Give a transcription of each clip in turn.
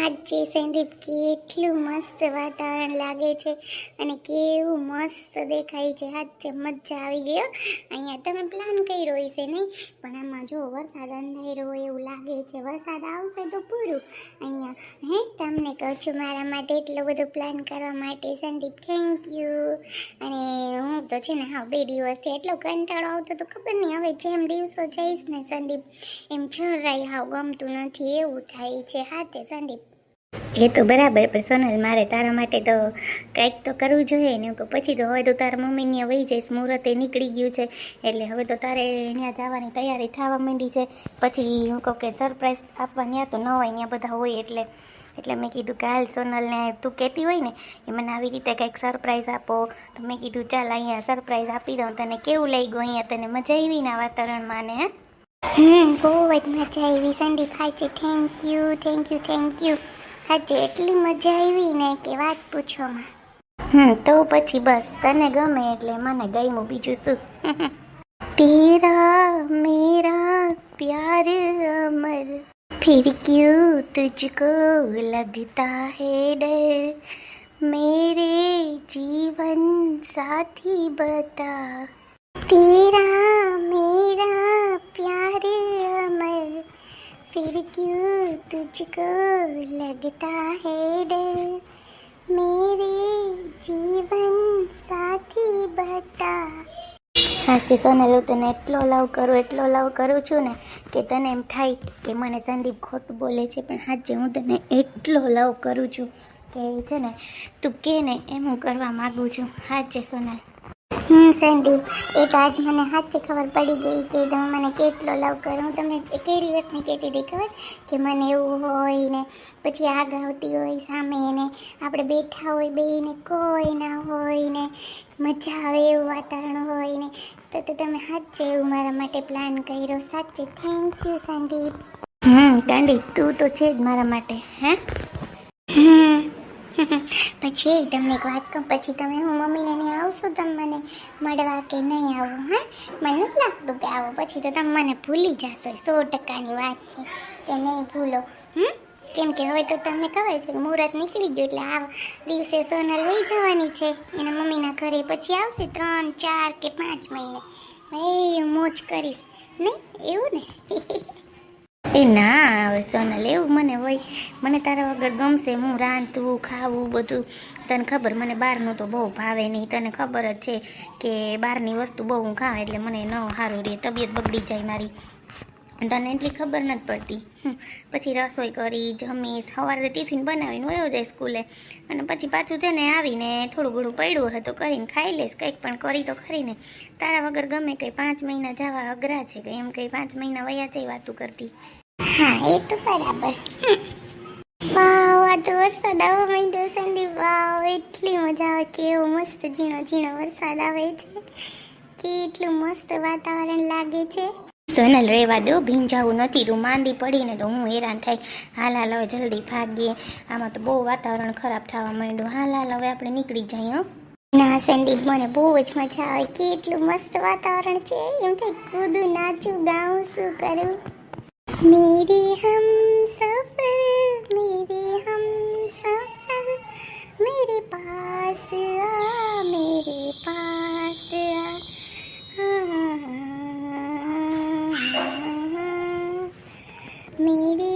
આજે સંદીપ કેટલું મસ્ત વાતાવરણ લાગે છે અને કેવું મસ્ત દેખાય છે. આજે મજા આવી ગયો. અહીંયા તમે પ્લાન કર્યો હશે નહીં, પણ આમાં જો વરસાદ અંધારો એવું લાગે છે. વરસાદ આવશે તો પૂરું. અહીંયા તમને કહું છું, મારા માટે એટલો બધો પ્લાન કરવા માટે સંદીપ થેન્ક યુ. અને હું તો છે ને હા 2 દિવસથી એટલો કંટાળો આવતો તો ખબર નહીં, હવે જેમ દિવસો જઈશ ને સંદીપ એમ જરાય હાવ ગમતું નથી એવું થાય છે. હા તે સંદીપ એ તો બરાબર, પણ સોનલ મારે તારા માટે તો કંઈક તો કરવું જોઈએ ને. પછી તો હવે તો તારા મમ્મી ત્યાં વહી જઈશ, મુહૂર્તે નીકળી ગયું છે એટલે હવે તો તારે ત્યાં જવાની તૈયારી થવા માંડી છે. પછી હું કહું કે સરપ્રાઈઝ આપવા ત્યાં તો ન હોય, ત્યાં બધા હોય એટલે મેં કીધું કે હાલ સોનલને તું કહેતી હોય ને એ મને આવી રીતે કંઈક સરપ્રાઈઝ આપો, તો મેં કીધું ચાલ અહીંયા સરપ્રાઈઝ આપી દઉં. તને કેવું લઈ ગયું અહીંયા? તને મજા આવી ને આ વાતાવરણમાં ને? બહુ જ મજા આવી સંદીપ. હાજી થેન્ક યુ. આજે એટલી મજા આવી ને કે વાત પૂછોમાં. તો પછી બસ તને ગમે એટલે મને ગમ્યું, બીજું શું. તેરા મેરા પ્યાર અમર, फिर क्यों तुझको लगता है डर, मेरे जीवन साथी बता. तेरा मेरा प्यार अमर, फिर क्यों तुझको लगता है डर, मेरे जीवन साथी बता. સાચી સોનલ, હું તને એટલો લવ કરું છું ને કે તને એમ થાય કે મને સંદીપ ખોટું બોલે છે, પણ સાચે હું તને એટલો લવ કરું છું કે છે ને તું કે ને એમ હું કરવા માગું છું. સાચે સોનલ. સંદીપ, એ તો આજ મને સાચી ખબર પડી ગઈ કે તમે મને કેટલો લવ કરો. હું તમને કેટલી દિવસની કહેતી હતી ખબર કે મને એવું હોય ને પછી આગ આવતી હોય સામે ને આપણે બેઠા હોય બેને કોઈ ના હોય ને મજા આવે એવું વાતાવરણ હોય ને તો તમે સાચે એવું મારા માટે પ્લાન કર્યો. સાચે થેન્ક યુ સંદીપ. ગાંડી તું તો છે જ મારા માટે. પછી તમને એક વાત કહું, પછી તમે હું મમ્મીને નહીં આવશો તમે મને મળવા કે નહીં આવો? મને નથી લાગતું કે આવો. પછી તો તમે મને ભૂલી જશો. 100%ની વાત છે કે નહીં ભૂલો. કેમ કે હવે તો તમને ખબર છે કે મુહૂર્ત નીકળી ગયું એટલે આ દિવસે સોનલ વહી જવાની છે એના મમ્મીના ઘરે. પછી આવશે 3, 4 કે 5 મહિને. હું મોજ કરીશ નહીં એવું ને? એ ના હવે સોનલ, એવું મને હોય. મને તારા વગર ગમશે? હું રાંધવું ખાવું બધું તને ખબર, મને બહારનું તો બહુ ભાવે નહીં. તને ખબર જ છે કે બહારની વસ્તુ બહુ હું ખાઉં એટલે મને ન સારું રહે, તબિયત બગડી જાય મારી. તને એટલી ખબર નથી પડતી. પછી રસોઈ કરી જમીશ, સવારે ટિફિન બનાવીને વયો જાય સ્કૂલે, અને પછી પાછું છે ને આવીને થોડું ઘણું પડ્યું હોય તો કરીને ખાઈ લઈશ. કંઈક પણ કરી તો ખરીને. તારા વગર ગમે કંઈ 5 મહિના જવા અઘરા છે કે એમ કંઈ 5 મહિના વયા જાય વાતું કરતી. હા એ તો બરાબર. વાવ, આ તો વરસાદ આવવા માંડ્યો સંદીપ. વાવ, એટલી મજા આવે. કેવો મસ્ત ઝીણો વરસાદ આવે છે. કેટલું મસ્ત વાતાવરણ લાગે છે. સોનલ રહેવા દો, ભીંજાવું નથી. તું માંદી પડીને તો હું હેરાન થાય. હાલ હવે જલ્દી ભાગીએ. આમાં તો બહુ વાતાવરણ ખરાબ થવા માંડ્યું. હાલ હવે આપણે નીકળી જઈએ. ના સંદીપ, મને બહુ જ મજા આવે. કેટલું મસ્ત વાતાવરણ છે. એમ થાય કૂદું, નાચું, ગાઉં, શું કરું. मेरे हम सफर, मेरे पास आ, मेरे पास आ, मेरे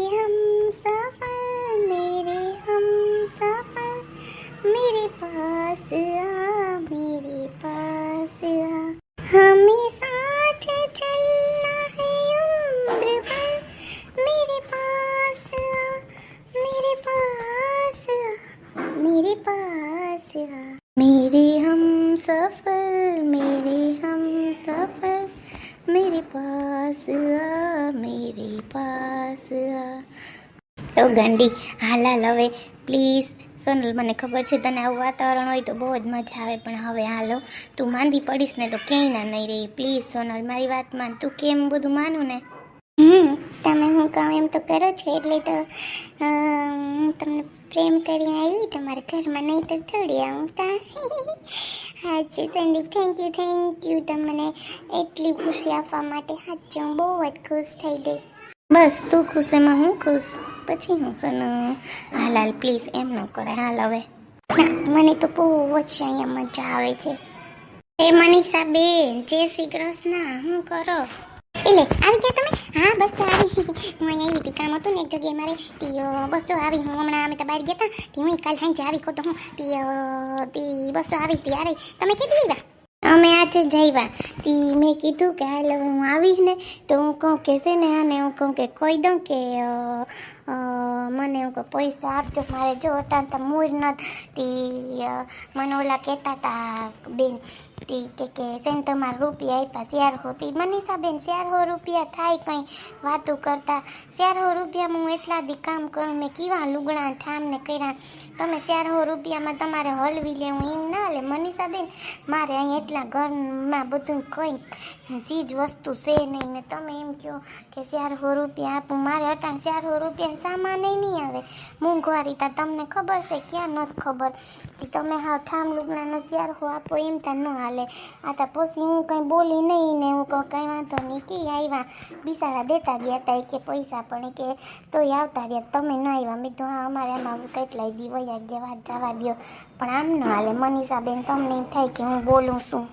हम सफर, मेरे पास आ, मेरे पास आ, हमें साथ चलना है उम्र भर, मेरे पास आ, मेरे पास आ, मेरे पास आ, मेरे हम सफर, मेरे पास आ, मेरे पास आ. તો ગાંડી હાલ હવે પ્લીઝ સોનલ, મને ખબર છે તને આવું વાતાવરણ હોય તો બહુ જ મજા આવે, પણ હવે હાલો તું માંદી પડીશ ને તો ક્યાંય ના નહીં રહી. પ્લીઝ સોનલ, મારી વાત માન. તું કેમ બધું માનું ને? તમે હું કહું એમ તો કરો છો એટલે તો હું તમને પ્રેમ કરીને આવી તમારા ઘરમાં, નહીં તો થોડી આવું તા. હાજી સંદીપ, થેન્ક યુ તમને એટલી ખુશી આપવા માટે. હાજી હું બહુ જ ખુશ થઈ ગઈ. બસ તું ખુશ એમાં હું ખુશ. પછી હું સોનું હાલ હાલ પ્લીઝ એમ ન કરે હાલ હવે મને તો બહુ જ અહીંયા મજા આવે છે એ મનીષા બેન જય શ્રી કૃષ્ણ હું કરો એટલે આવી ગયા તમે હા બસ આવી હું અહીંયા આવી હતી કામ હતું ને એક જગ્યાએ મારે બસ જો આવી હું હમણાં અમે તો બહાર ગયા હતા તે હું કાલ સાંજે આવી ખોટો હું તી બસ જો આવી હતી યાર તમે કેદી આવ્યા અમે આજે જઈવા તી મેં કીધું કે હાલ હું આવીશ ને તો હું કહું કે છે ને આને હું કહું કે કહી દઉં કે મને હું કહું પૈસા આપજો મારે જો અટાણતા મૂળ નથી મને ઓલા કહેતા હતા બેન તી કે સેન તમારા રૂપિયા આપ્યા 400 તી મનીષા બેન 400 રૂપિયા થાય કંઈ વાતું કરતા 400 રૂપિયામાં હું એટલા દી કામ કરું મેં કેવા લુગડા ઠામને કર્યા તમે 400 રૂપિયામાં તમારે હલવી લેવું એમ ના લે મનીષા બેન મારે અહીં એટલા ઘરમાં બધું કંઈ ચીજ વસ્તુ છે નહીં ને તમે એમ કહો કે 400 રૂપિયા આપું મારે અટાણ 400 રૂપિયા સામાન નહીં આવે મોંઘવારી તા તમને ખબર છે ક્યાં નથી ખબર તમે હા ઠામ લુગડાનો 400 આપો એમ તા ન હાલે આ તા પછી હું કંઈ બોલી નહીં ને હું કહું કંઈ વાંધો નહીં કે આવ્યા બિસાડા દેતા ગયા હતા કે પૈસા પણ કે તોય આવતા રહ્યા તમે ન આવ્યા મેં તો હા અમારે આમાં કેટલાય દી વયા ગયા વાત જવા દો પણ આમ ન હાલે મનીષા બેન તમને એમ થાય કે હું બોલું છું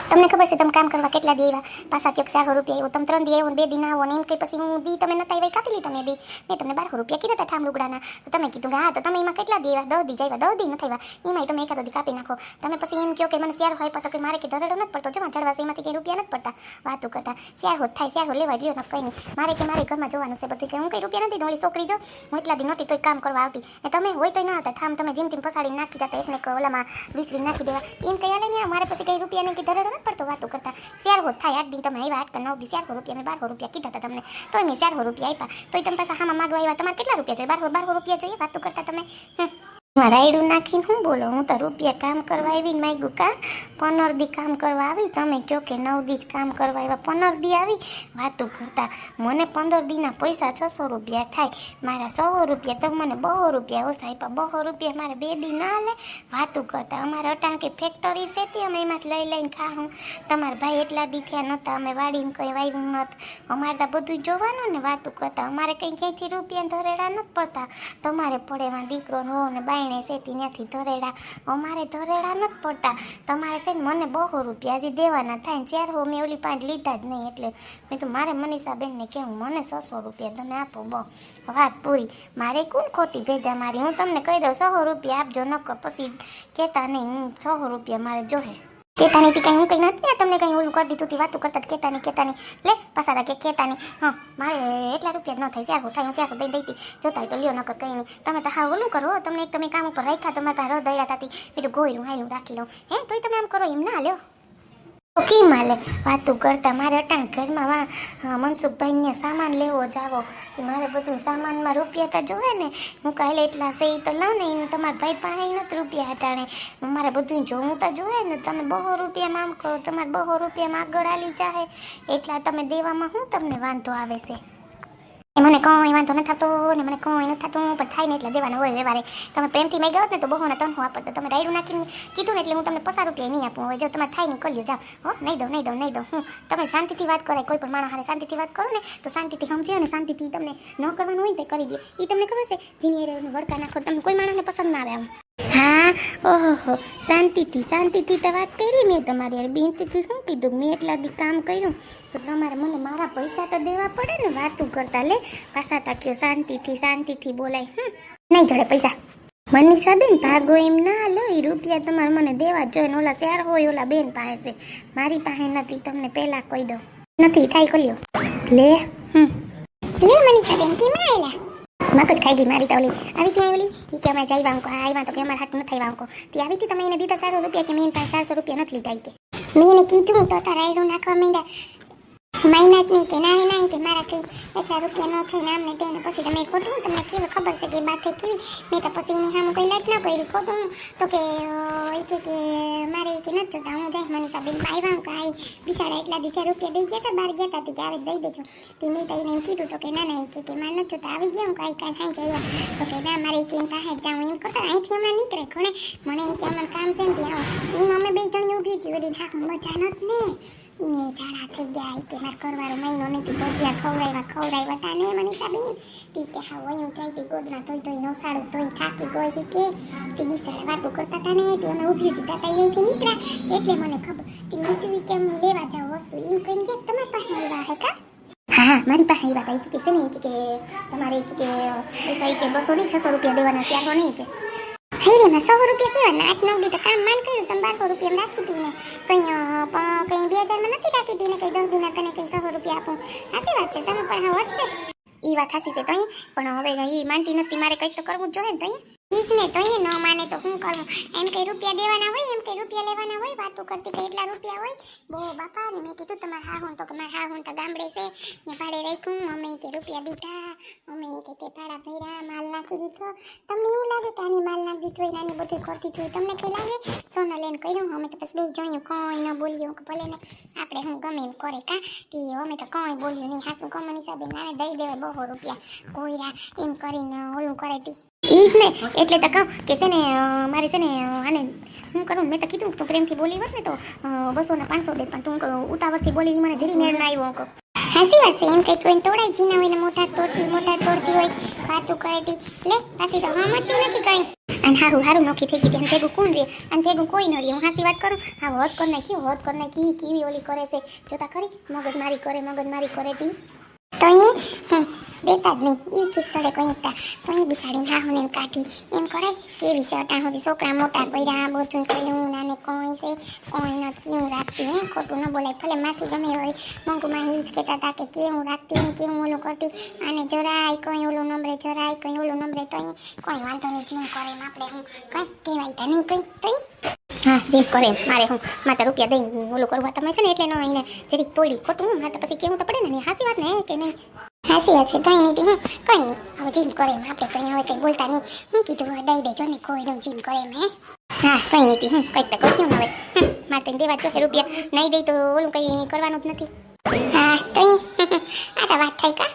તમને ખબર છે તમે કામ કરવા કેટલા દી આવ્યા પાછા ક્યાંક 400 રૂપિયા આવ્યો તમે 3 દી આવ્યો 2 દી ના આવો ને એમ કંઈ પછી હું દી તમે નતા આવ્યા કાપી લી તમે દી મેં તમને 1200 રૂપિયા કીધા હતા ઠામ લુગડાના તો તમે કીધું કે હા તો તમે એમાં કેટલા દી આવ્યા 10 દી આવ્યા 10 દી નથી આવ્યા એમાં તમે એકાદો દી કાપી નાખો તમે પછી એમ કહો કે મને 400 આપ્યા તો કે મારે કે ધરડો નથી પડતો જવા ચડવા એમાંથી કંઈ રૂપિયા નથી પડતા વાતું કરતા 400 થાય 400 લેવા ગયો ને કંઈ નહીં મારે કે મારે ઘરમાં જોવાનું છે બધું કે હું કંઈ રૂપિયા નથી ઓલી છોકરી જો હું એટલા દી નહોતી તોય કામ કરવા આવતી ને તમે હોય તોય ના હતા ઠામ તમે જેમ તેમ પસાડી નાખી જતા એકને ઓલામાં વિસરી નાખી દેવા એમ કંઈ હાલે નહીં મારે પછી કંઈ રૂપિયા નહીં કે ધરડો નથી પડતો વાતું કરતા 400 થાય 8 દી તમે આવ્યા 8 કે 9 દી 400 રૂપિયા મેં 1200 રૂપિયા કીધા હતા તમને તોય મેં 400 રૂપિયા આપ્યા તોય તમે પાછા હામાં માગવા આવ્યા તમારે કેટલા રૂપિયા જોઈએ 1200 રૂપિયા જોઈએ વાતું કરતા તમે રાયડું નાખીને હું બોલો હું તો રૂપિયા કામ કરવા આવીને માગ્યું કા 15 દી કામ કરવા આવી તમે કહો કે 9 દી જ કામ કરવા આવ્યા 15 દી આવી વાતું કરતા મને 15 દીના પૈસા 600 રૂપિયા થાય મારા 100 રૂપિયા તમે મને 200 રૂપિયા ઓછા આપ્યા 200 રૂપિયા મારે 2 દી ના લે વાતું કરતા અમારે અટાણ કે ફેક્ટરી છે તે અમે એમાં લઈ લઈને ખાવું તમારા ભાઈ એટલા દી થયા નહોતા અમે વાડીમાં કંઈ વાવ્યું નહોતું અમારે તો બધું જોવાનું ને વાતું કરતા અમારે કંઈ ક્યાંયથી રૂપિયા ધરેડા નથી પડતા તમારે પડે એમાં દીકરો હો ને બાઈ સેતી ત્યાંથી ધરેડા અમારે ધરેડા નથી પડતા તમારે છે ને મને 200 રૂપિયા હજી દેવાના થાય ને 400 મેં ઓલી પાંચ લીધા જ નહીં એટલે મેં તો મારે મનીષા બેનને કહેવું મને 600 રૂપિયા તમે આપો બહુ વાત પૂરી મારે કોણ ખોટી ભેજા મારી હું તમને કહી દઉં 100 રૂપિયા આપજો નકર પછી કહેતા નહીં 100 રૂપિયા મારે જોહે કેતાની કઈ હું કઈ નથી તમને કઈ ઓલું કરી દીધું વાતું કરતા કેતાની લે પાછા કે કેતાની હા મારે એટલા રૂપિયા ન થાય 400 થાય હું 400 દઈ દઈતી જોતા તો લ્યો નકર કઈ નહીં તમે તો હા ઓલું કરો તમને એક તમે કામ ઉપર રાખ્યા તમારા પાસે રદડ્યા થતી બીજું ગોયરું હાયું રાખી લઉં હે તોય તમે આમ કરો એમ ના લ્યો કેમ હાલે વાતું કરતા મારે અટાણ ઘરમાં મનસુખભાઈને સામાન લેવો જાવો મારે બધું સામાનમાં રૂપિયા તો જોવે ને હું કાલે એટલા છે તો લઉં ને એને તમારા ભાઈ પાસે નથી રૂપિયા હટાણે મારે બધું જોવું તો જોવે ને તમે 200 રૂપિયામાં આમ કરો તમારે 200 રૂપિયામાં આગળ આલી ચાહે એટલા તમે દેવામાં શું તમને વાંધો આવે છે મને કોઈ વાંધો નથી થતો ને મને કોઈ નથી થતું પણ થાય ને એટલે દેવાના હોય વ્યવહારે તમે પ્રેમથી મેં ગયો ને તો બહુને 300 આપો તો તમે રાયડું નાખીને કીધું ને એટલે હું તમને 50 રૂપિયા નહીં આપું હવે જો તમારે થાય નહીં કરી લ્યો જાઓ હો નહીં દઉં હું તમે શાંતિથી વાત કરાય કોઈ પણ માણસ હારે શાંતિથી વાત કરો ને તો શાંતિથી સમજે અને શાંતિથી તમને ન કરવાનું હોય ને તો કરી દે એ તમને ખબર છે જીની વડકા નાખો તમને કોઈ માણસને પસંદ ના આવે આમ હા ઓહો શાંતિથી તો વાત કરી મેં તમારી યાર બીનથી શું કીધું મેં એટલા દી કામ કર્યું તો તમારે મને મારા પૈસા તો દેવા પડે ને વાતું કરતા લે પાછા તાક્યો શાંતિથી બોલાય નહીં જોડે પૈસા મનીષા બેન ભાગો એમ ના લો એ રૂપિયા તમારે મને દેવા જોઈએ ને ઓલા 4 હોય ઓલા બેન પાસે છે મારી પાસે નથી તમને પહેલા કહી દઉં નથી થાય કર્યો લે મનીષા બેન કેમ આવેલા મગજ ખાઈ ગઈ મારી તો ઓલી આવી ત્યાં ઓલી એ કે અમે જઈ વાંકો આવ્યા તો કે અમારે હાથ નથી વાંકો તે આવી હતી તમે એને દીધા 400 રૂપિયા કે મેં પાસે 400 રૂપિયા નથી લીધા કે મેં એને કીધું તો રાયડું નાખવા માંડ્યા મહિનાત નહીં કે ના કે મારાથી એટલા રૂપિયા ન થઈને આમને તેને પછી તમે ખોટું તમને કેવી ખબર છે કે બાતે કેવી મેં તો પછી એની સામે કોઈ લાઈટ ના પડી ખોટું તો કે કે મારે કે નથી જોતા હું જાય મનીષા બેન આવ્યા કે આઈ બિચારા એટલા દીધા રૂપિયા દઈ ગયા હતા બહાર ગયા હતા કે આવે દઈ દેજો તે મેં તો એને એમ કીધું તો કે ના કે મારે નથી જોતા આવી ગયા હું કાંઈ હાઈ આવ્યા તો કે ના મારે કે પાસે જાઉં એમ કરતા અહીંથી હમણાં નીકળે કોણે મને કે અમારે કામ છે ને ત્યાં એમ અમે બે જણ ઊભી હતી બધી હા મજા નથી ને ને ઝાડા થઈ ગયા કે મારે કરવાનો મહિનો નહીં તી ભજીયા ખવડાવ્યા તાને મને સાબી તી કે હા વયું જાય તી ગોદરા ધોઈ નવસાડું ધોઈ થાકી ગઈ કે તી બિસાડા વાતો કરતા હતા ને તે અમે ઊભી જતા હતા અહીંથી નીકળ્યા એટલે મને ખબર તી મને કે હું લેવા જાઉં વસ્તુ એમ કહીને કે તમારી પાસે આવ્યા હે કા હા મારી પાસે આવ્યા હતા કે છે ને કે તમારે કે પૈસા કે 200 નહીં 600 રૂપિયા દેવાના ત્યારનો નહીં કે હેરે માં 100 રૂપિયા કેવાના 8-9 દી તો કામ માન કર્યું તમે 1200 રૂપિયા રાખી દીને કઈ 2000 માં નથી રાખી દીને કઈ 10 દીના તને કઈ 100 રૂપિયા આપું સાચી વાત છે તમે પણ હા વધશે ઈ વાત સાચી છે તઈ પણ હવે ઈ માનતી નથી મારે કંઈક તો કરવું જ જોઈએ ને તઈ ઈસને તો એ ન માને તો શું કરવું એમ કઈ રૂપિયા દેવાના હોય એમ કઈ રૂપિયા લેવાના હોય વાતો કરતી કે એટલા રૂપિયા હોય બહુ બાપા ને મેં કીધું તમારે હા હું તો કે મારે હા હું તો ગામડે છે ને ભાડે રાખ્યું મમ્મી કે રૂપિયા દીધા મમ્મી કે ભાડા ભર્યા માલ નાખી દીધો તમને એવું લાગે કે આની માલ નાખી દીધો હોય નાની બધું કરતી હોય તમને કઈ લાગે સોના લઈને કર્યું અમે તો પછી બે જોયું કોઈ ન બોલ્યું કે ભલે ને આપણે હું ગમે એમ કરે કા કે અમે તો કોઈ બોલ્યું નહીં હાસું કમની હિસાબે નાને દઈ દેવે 200 રૂપિયા કોઈરા એમ કરીને ઓલું કરે તી ઈ જ ને એટલે તો કહું કે છે ને મારે છે ને આને હું કરું મેં તો કીધું તું પ્રેમથી બોલી હોત ને તો 200 ને 500 દે પણ તું ઉતાવળથી બોલી મને જરી મેળ ના આવ્યો કહું હાસી વાત છે એમ કઈ તું તોડાય જીના હોય ને મોટા તોડતી હોય વાતું કરતી લે પાછી તો હમતી નથી કઈ અને હારું નોખી થઈ ગઈ તેને ભેગું કોણ રે અને ભેગું કોઈ ન રે હું હાસી વાત કરું હા હોત કર નાખી કેવી ઓલી કરે છે જોતા ખરી મગજમારી કરે તી તો એ દેતા જ નહીં એમ ખીસડે કોઈ તો એ બિસાડીને હા હું એમ કાઢી એમ કરાય કેવી છે અટાણ સુધી છોકરા મોટા કર્યા બધું કર્યું નાને કોઈ છે કોઈ ન કેવું રાખતી હે ખોટું ન બોલાય ભલે માસી ગમે હોય મંગુમાં એ જ કહેતા હતા કે કેવું રાખતી એમ કેવું ઓલું કરતી અને જરાય કોઈ ઓલું નંબરે તો એ કોઈ વાંધો નહીં જીમ કરે એમ આપણે હું કંઈ કહેવાય તા નહીં કંઈ તઈ હા જીમ કરે મારે હું માતા રૂપિયા દઈને ઓલું કરવા તમે છે ને એટલે ન એને જરીક તોડી ખોટું મારે પછી કેવું તો પડે ને હાસી વાત ને કે નહીં હાસી વાત છે કઈ નહીં હવે જીમ કરે એમ આપણે કઈ હવે કંઈ બોલતા નહીં હું કીધું દઈ દેજો ને કોઈ જીમ કરે એમ હે હા કઈ નહીં હું કંઈક તો કર્યું ને હવે મારે તને દેવા જોઈએ રૂપિયા નહીં દઈ તો ઓલું કંઈ કરવાનું જ નથી હા તો આ તો વાત થઈ કા